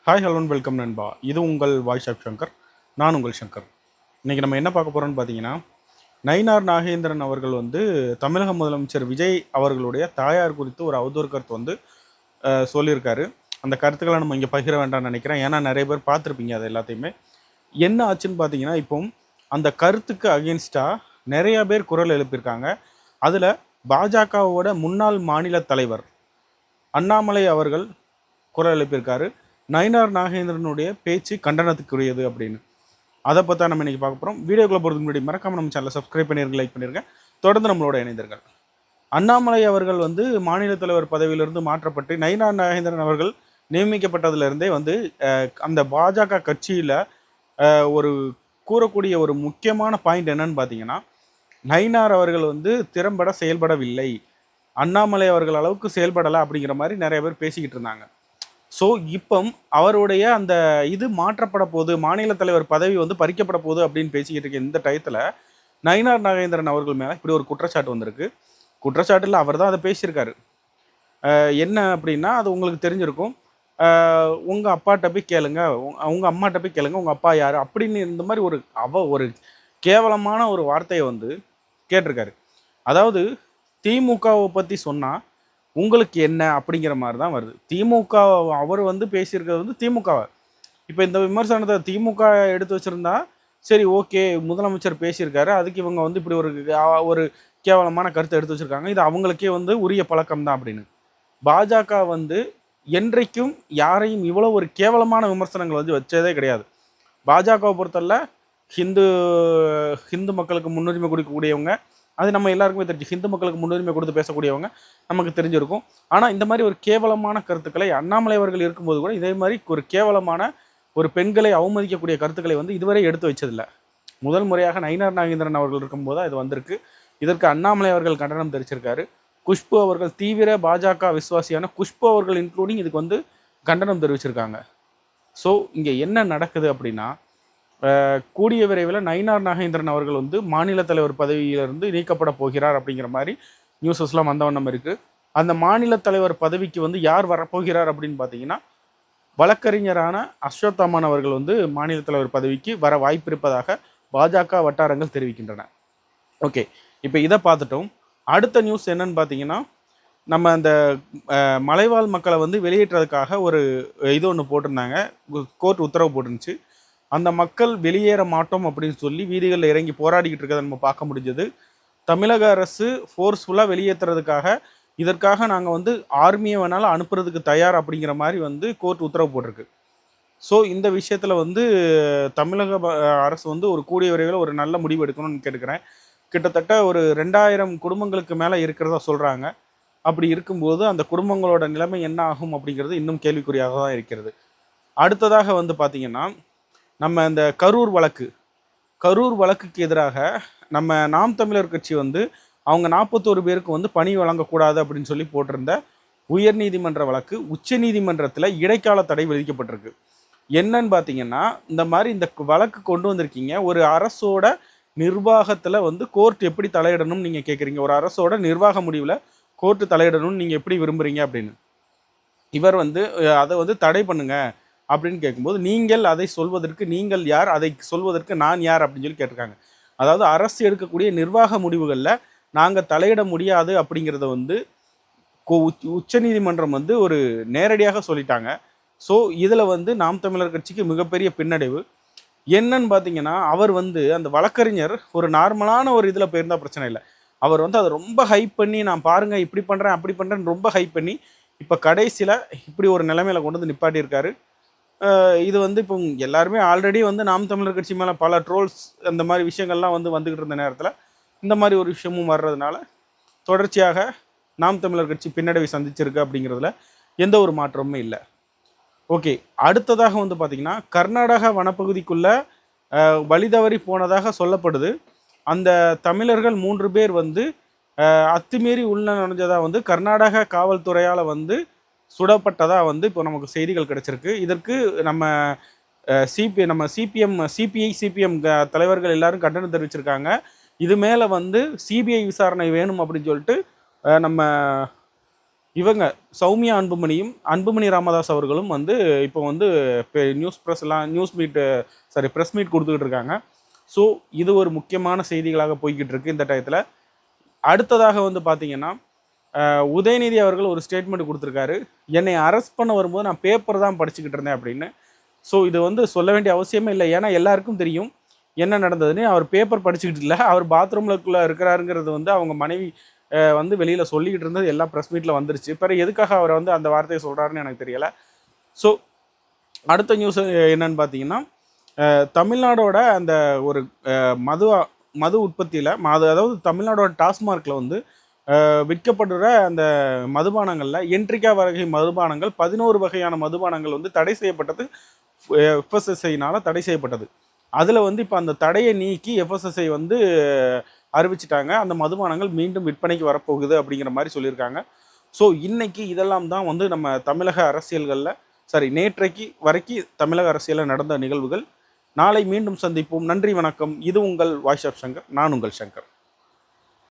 Hi hello welcome நண்பா. இது உங்கள் வாய்ஸ் ஆஃப் சங்கர். நான் உங்கள் சங்கர். இன்றைக்கி நம்ம என்ன பார்க்க போகிறோம்னு பார்த்தீங்கன்னா, நயினார் நாகேந்திரன் அவர்கள் வந்து தமிழக முதலமைச்சர் விஜய் அவர்களுடைய தாயார் குறித்து ஒரு அவதூறு கருத்து வந்து சொல்லியிருக்காரு. அந்த கருத்துக்களை நம்ம இங்கே பகிர வேண்டாம்னு நினைக்கிறேன். ஏன்னா நிறைய பேர் பார்த்துருப்பீங்க அது எல்லாத்தையுமே. என்ன ஆச்சுன்னு பார்த்தீங்கன்னா, இப்போ அந்த கருத்துக்கு அகென்ஸ்டாக நிறையா பேர் குரல் எழுப்பியிருக்காங்க. அதில் பாஜகவோட முன்னாள் மாநில தலைவர் அண்ணாமலை அவர்கள் குரல் எழுப்பியிருக்காரு. நயினார் நாகேந்திரனுடைய பேச்சு கண்டனத்துக்குரியது அப்படின்னு. அதை பற்றி நம்ம இன்றைக்கி பார்க்க போகிறோம். வீடியோக்குள்ளே போகிறதுக்கு முன்னாடி மறக்காமல் நம்ம சேனலை சப்ஸ்கிரைப் பண்ணிருங்க, லைக் பண்ணிருங்க. தொடர்ந்து நம்மளோட இணைந்தர்கள். அண்ணாமலை அவர்கள் வந்து மாநில தலைவர் பதவியிலிருந்து மாற்றப்பட்டு நயினார் நாகேந்திரன் அவர்கள் நியமிக்கப்பட்டதுலேருந்தே வந்து அந்த பாஜக கட்சியில் ஒரு கூறக்கூடிய ஒரு முக்கியமான பாயிண்ட் என்னன்னு பார்த்தீங்கன்னா, நயினார் அவர்கள் வந்து திறம்பட செயல்படவில்லை, அண்ணாமலை அவர்கள் அளவுக்கு செயல்படலை அப்படிங்கிற மாதிரி நிறைய பேர் பேசிக்கிட்டு இருந்தாங்க. ஸோ இப்போ அவருடைய அந்த இது மாற்றப்பட போகுது, மாநில தலைவர் பதவி வந்து பறிக்கப்பட போகுது அப்படின்னு பேசிக்கிட்டு இருக்க இந்த டயத்தில் நயினார் நாகேந்திரன் அவர்கள் மேலே இப்படி ஒரு குற்றச்சாட்டு வந்திருக்கு. குற்றச்சாட்டில் அவர் தான் அதை பேசியிருக்காரு. என்ன அப்படின்னா, அது உங்களுக்கு தெரிஞ்சிருக்கும். உங்கள் அப்பாட்ட போய் கேளுங்க, உங்கள் அம்மாட்ட போய் கேளுங்க, உங்கள் அப்பா யார் அப்படின்னு இந்த மாதிரி ஒரு கேவலமான ஒரு வார்த்தையை வந்து கேட்டிருக்காரு. அதாவது திமுகவை பற்றி சொன்னால் உங்களுக்கு என்ன அப்படிங்கிற மாதிரி தான் வருது. திமுக அவர் வந்து பேசியிருக்கிறது வந்து திமுகவை. இப்போ இந்த விமர்சனத்தை திமுக எடுத்து வச்சுருந்தா சரி, ஓகே, முதலமைச்சர் பேசியிருக்காரு, அதுக்கு இவங்க வந்து இப்படி ஒரு கேவலமான கருத்தை எடுத்து வச்சுருக்காங்க, இது அவங்களுக்கே வந்து உரிய பழக்கம் தான் அப்படின்னு. பாஜக வந்து என்றைக்கும் யாரையும் இவ்வளோ ஒரு கேவலமான விமர்சனங்கள் வந்து வச்சதே கிடையாது. பாஜகவை பொறுத்தவரை ஹிந்து மக்களுக்கு முன்னுரிமை கொடுக்கக்கூடியவங்க, அது நம்ம எல்லாருக்குமே தெரிஞ்சு. ஹிந்து மக்களுக்கு முன்னுரிமை கொடுத்து பேசக்கூடியவங்க நமக்கு தெரிஞ்சிருக்கும். ஆனால் இந்த மாதிரி ஒரு கேவலமான கருத்துக்களை அண்ணாமலை அவர்கள் இருக்கும்போது கூட இதே மாதிரி ஒரு கேவலமான ஒரு பெண்களை அவமதிக்கக்கூடிய கருத்துக்களை வந்து இதுவரை எடுத்து வச்சதில்லை. முதல் முறையாக நயினார் நாகேந்திரன் அவர்கள் இருக்கும்போது அது வந்திருக்கு. இதற்கு அண்ணாமலை அவர்கள் கண்டனம் தெரிவிச்சிருக்காரு. குஷ்பு அவர்கள், தீவிர பாஜக விசுவாசியான குஷ்பு அவர்கள் இன்க்ளூடிங் இதுக்கு வந்து கண்டனம் தெரிவிச்சிருக்காங்க. ஸோ இங்கே என்ன நடக்குது அப்படின்னா, கூடிய விரைவில் நயினார் நாகேந்திரன் அவர்கள் வந்து மாநில தலைவர் பதவியிலிருந்து நீக்கப்பட போகிறார் அப்படிங்கிற மாதிரி நியூஸஸ்லாம் வந்தவண்ணம் இருக்குது. அந்த மாநில தலைவர் பதவிக்கு வந்து யார் வரப்போகிறார் அப்படின்னு பார்த்தீங்கன்னா, வழக்கறிஞரான அஸ்வத்தாமன் அவர்கள் வந்து மாநில தலைவர் பதவிக்கு வர வாய்ப்பு இருப்பதாக பாஜக வட்டாரங்கள் தெரிவிக்கின்றன. ஓகே, இப்போ இதை பார்த்துட்டோம். அடுத்த நியூஸ் என்னன்னு பார்த்தீங்கன்னா, நம்ம அந்த மலைவாழ் மக்களை வந்து வெளியேற்றதுக்காக ஒரு இது ஒன்று போட்டிருந்தாங்க, கோர்ட் உத்தரவு போட்டுருந்துச்சு. அந்த மக்கள் வெளியேற மாட்டோம் அப்படின்னு சொல்லி வீதிகளில் இறங்கி போராடிக்கிட்டு இருக்கிறத நம்ம பார்க்க முடிஞ்சது. தமிழக அரசு ஃபோர்ஸ்ஃபுல்லாக வெளியேற்றுறதுக்காக, இதற்காக நாங்கள் வந்து ஆர்மியை வேணாலும் அனுப்புறதுக்கு தயார் அப்படிங்கிற மாதிரி வந்து கோர்ட் உத்தரவு போட்டிருக்கு. ஸோ இந்த விஷயத்தில் வந்து தமிழக அரசு வந்து ஒரு கூடிய விரைவில் ஒரு நல்ல முடிவு எடுக்கணும்னு கேட்டுக்கிறேன். கிட்டத்தட்ட ஒரு 2000 குடும்பங்களுக்கு மேலே இருக்கிறதா சொல்கிறாங்க. அப்படி இருக்கும்போது அந்த குடும்பங்களோட நிலைமை என்ன ஆகும் அப்படிங்கிறது இன்னும் கேள்விக்குறியாக தான் இருக்கிறது. அடுத்ததாக வந்து பார்த்திங்கன்னா, நம்ம இந்த கரூர் வழக்குக்கு எதிராக நம்ம நாம் தமிழர் கட்சி வந்து அவங்க 41 பேருக்கு வந்து பணி வழங்கக்கூடாது அப்படின்னு சொல்லி போட்டிருந்த உயர்நீதிமன்ற வழக்கு உச்சநீதிமன்றத்தில் இடைக்கால தடை விதிக்கப்பட்டிருக்கு. என்னன்னு பார்த்தீங்கன்னா, இந்த மாதிரி இந்த வழக்கு கொண்டு வந்திருக்கீங்க, ஒரு அரசோட நிர்வாகத்தில் வந்து கோர்ட் எப்படி தலையிடணும்னு நீங்கள் கேட்குறீங்க, ஒரு அரசோட நிர்வாக முடிவில் கோர்ட்டு தலையிடணும்னு நீங்கள் எப்படி விரும்புகிறீங்க அப்படின்னு. இவர் வந்து அதை வந்து தடை பண்ணுங்க அப்படின்னு கேட்கும்போது, நீங்கள் அதை சொல்வதற்கு நீங்கள் யார், அதை சொல்வதற்கு நான் யார் அப்படின்னு சொல்லி கேட்டிருக்காங்க. அதாவது அரசு எடுக்கக்கூடிய நிர்வாக முடிவுகளில் நாங்கள் தலையிட முடியாது அப்படிங்கிறத வந்து உச்சநீதிமன்றம் வந்து ஒரு நேரடியாக சொல்லிட்டாங்க. ஸோ இதில் வந்து நாம் தமிழர் கட்சிக்கு மிகப்பெரிய பின்னடைவு. என்னன்னு பார்த்தீங்கன்னா, அவர் வந்து அந்த வழக்கறிஞர் ஒரு நார்மலான ஒரு இதில் போயிருந்தால் பிரச்சனை இல்லை. அவர் வந்து அதை ரொம்ப ஹைப் பண்ணி, நான் பாருங்கள் இப்படி பண்ணுறேன் அப்படி பண்ணுறேன்னு ரொம்ப ஹைப் பண்ணி இப்போ கடைசியில் இப்படி ஒரு நிலைமையில கொண்டு வந்து நிப்பாட்டியிருக்காரு. இது வந்து இப்போ எல்லாருமே ஆல்ரெடி வந்து நாம் தமிழர் கட்சி மேலே பல ட்ரோல்ஸ் அந்த மாதிரி விஷயங்கள்லாம் வந்துக்கிட்டு இருந்த நேரத்தில் இந்த மாதிரி ஒரு விஷயமும் வர்றதுனால தொடர்ச்சியாக நாம் தமிழர் கட்சி பின்னடைவை சந்திச்சிருக்கு அப்படிங்கிறதுல எந்த ஒரு மாற்றமுமே இல்லை. ஓகே, அடுத்ததாக வந்து பார்த்திங்கன்னா, கர்நாடகா வனப்பகுதிக்குள்ளே வழிதவறி போனதாக சொல்லப்படுது. அந்த தமிழர்கள் 3 பேர் வந்து அத்துமீறி உள்ள நுழைஞ்சதாக வந்து கர்நாடக காவல்துறையால் வந்து சுடப்பட்டதாக வந்து இப்போ நமக்கு செய்திகள் கிடைச்சிருக்கு. இதற்கு நம்ம சிபிஐ சிபிஎம் தலைவர்கள் எல்லாரும் கண்டனம் தெரிவிச்சிருக்காங்க. இது மேலே வந்து சிபிஐ விசாரணை வேணும் அப்படின்னு சொல்லிட்டு நம்ம இவங்க சௌமியா அன்புமணியும் அன்புமணி ராமதாஸ் அவர்களும் வந்து இப்போ வந்து ப்ரெஸ் மீட் கொடுத்துக்கிட்டு இருக்காங்க. ஸோ இது ஒரு முக்கியமான செய்திகளாக போய்கிட்டு இருக்கு இந்த டயத்தில். அடுத்ததாக வந்து பார்த்தீங்கன்னா உதயநிதி அவர்கள் ஒரு ஸ்டேட்மெண்ட் கொடுத்துருக்காரு, என்னை அரெஸ்ட் பண்ண வரும்போது நான் பேப்பர் தான் படிச்சுக்கிட்டு இருந்தேன் அப்படின்னு. ஸோ இது வந்து சொல்ல வேண்டிய அவசியமே இல்லை, ஏன்னா எல்லாருக்கும் தெரியும் என்ன நடந்ததுன்னு. அவர் பேப்பர் படிச்சுக்கிட்டு இல்லை, அவர் பாத்ரூம்லக்குள்ளே இருக்கிறாருங்கிறது வந்து அவங்க மனைவி வந்து வெளியில் சொல்லிக்கிட்டு இருந்தது எல்லாம் ப்ரெஸ் மீட்டில் வந்துருச்சு. பிறகு எதுக்காக அவர் வந்து அந்த வார்த்தையை சொல்கிறாருன்னு எனக்கு தெரியலை. ஸோ அடுத்த நியூஸ் என்னன்னு பார்த்தீங்கன்னா, தமிழ்நாடோட அந்த ஒரு மது உற்பத்தியில் அதாவது தமிழ்நாடோட டாஸ்மார்க்கில் வந்து விற்கப்படுற அந்த மதுபானங்களில் என்ட்ரிகா வகை மதுபானங்கள் 11 வகையான மதுபானங்கள் வந்து தடை செய்யப்பட்டது, எஃப்எஸ்எஸ்ஐனால் தடை செய்யப்பட்டது. அதில் வந்து இப்போ அந்த தடையை நீக்கி எஃப்எஸ்எஸ்ஐ வந்து அறிவிச்சிட்டாங்க, அந்த மதுபானங்கள் மீண்டும் விற்பனைக்கு வரப்போகுது அப்படிங்கிற மாதிரி சொல்லியிருக்காங்க. ஸோ இன்னைக்கு இதெல்லாம் தான் வந்து நம்ம தமிழக அரசியல்களில் நேற்றைக்கு வரைக்கும் தமிழக அரசியலில் நடந்த நிகழ்வுகள். நாளை மீண்டும் சந்திப்போம். நன்றி, வணக்கம். இது உங்கள் வாய்ஸ் ஆஃப் சங்கர். நான் உங்கள் சங்கர்.